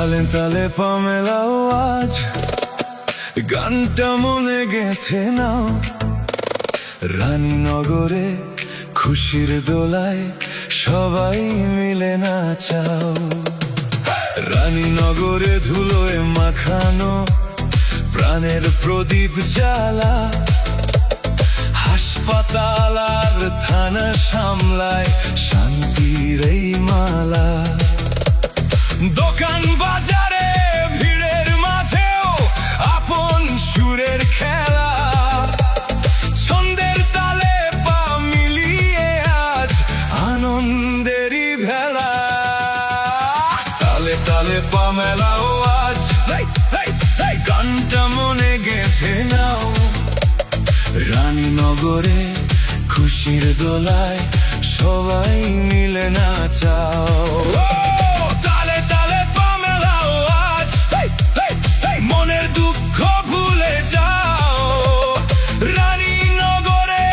তালে তালে পামেলাও আজ গানটা মনে গেঁথে নাও। রানীনগরে খুশির দোলায় সবাই মিলে নাচাও। রানীনগরে ধুলোয় মাখানো প্রাণের প্রদীপ জ্বালা। হাসপাতাল আর থানা সামলায় শান্তির এই মালা। দোকান বাজারে ভিড়ের মাঝেও আপন সুরের খেলা। ছন্দের তালে পা মিলিয়ে আজ আনন্দেরই ভেলা। তালে তালে পা মেলাও আজ গানটা মনে গেঁথে নাও। রানীনগরে খুশির দোলায় সবাই মিলে নাচাও। তালে তালে পা মেলাও আজ মনের দুঃখ ভুলে যাও। রানীনগরে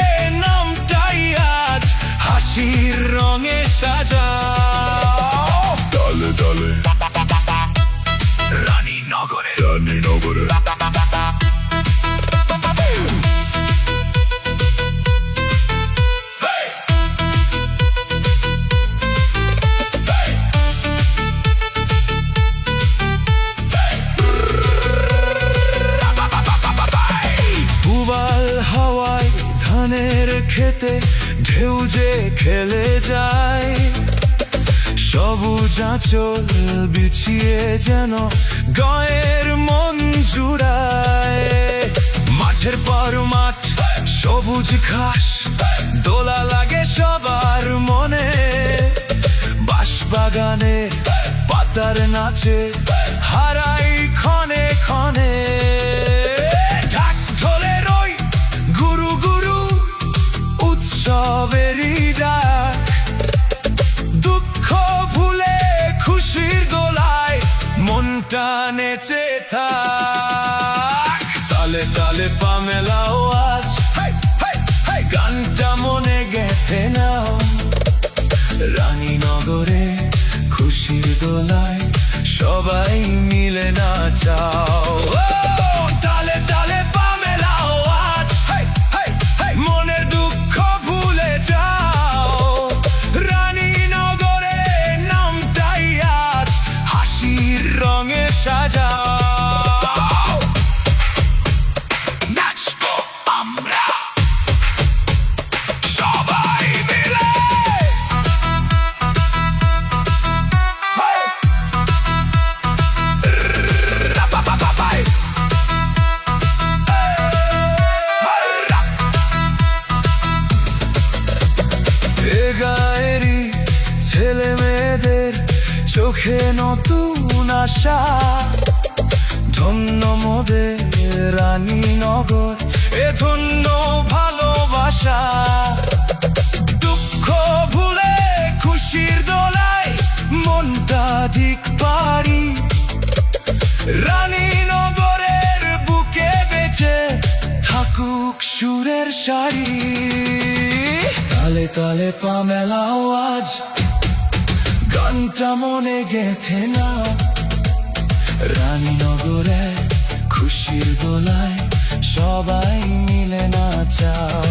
নামটাই আজ হাসির রঙে সাজাও। তালে তালে রানীনগরে রানীনগরে হাওয়ায় ধানের খেতে ঢেউ যে খেলে যায়। সবুজ আঁচল বিছিয়ে যেন গায়ের মন জুড়ায়। মাঠের পর মাঠ সবুজ ঘাস দোলা লাগে সবার মনে। বাঁশবাগানে পাতার নাচে হারাই ক্ষণে ক্ষণে। সবেরই ডাক দুঃখ ভুলে খুশির দোলায় মনটা নেচে থাক। তালে তালে পা মেলাও আজ গানটা মনে গেঁথে নাও। রানীনগরে খুশির দোলায় সবাই মিলে নাচাও। তালে তালে পা মেলাও আজ মনের দুঃখ ভুলে যাও। রানীনগরে নামটাই আজ হাসির রঙে সাজাও। নাচবো আমরা সবাই মিলে। গায়েরই ছেলে মেয়েদের চোখে নতুন আশা। ধন্য মোদের রানীনগর এ ধন্য ভালোবাসা। দুঃখ ভুলে খুশির দোলায় মনটা দিক পারি। রানীনগরের বুকে বেঁচে থাকুক সুরের শাড়ি। তালে তালে পা মেলাও আজ গানটা মনে গেঁথে নাও। রানীনগরে খুশির দোলায় সবাই মিলে নাচাও।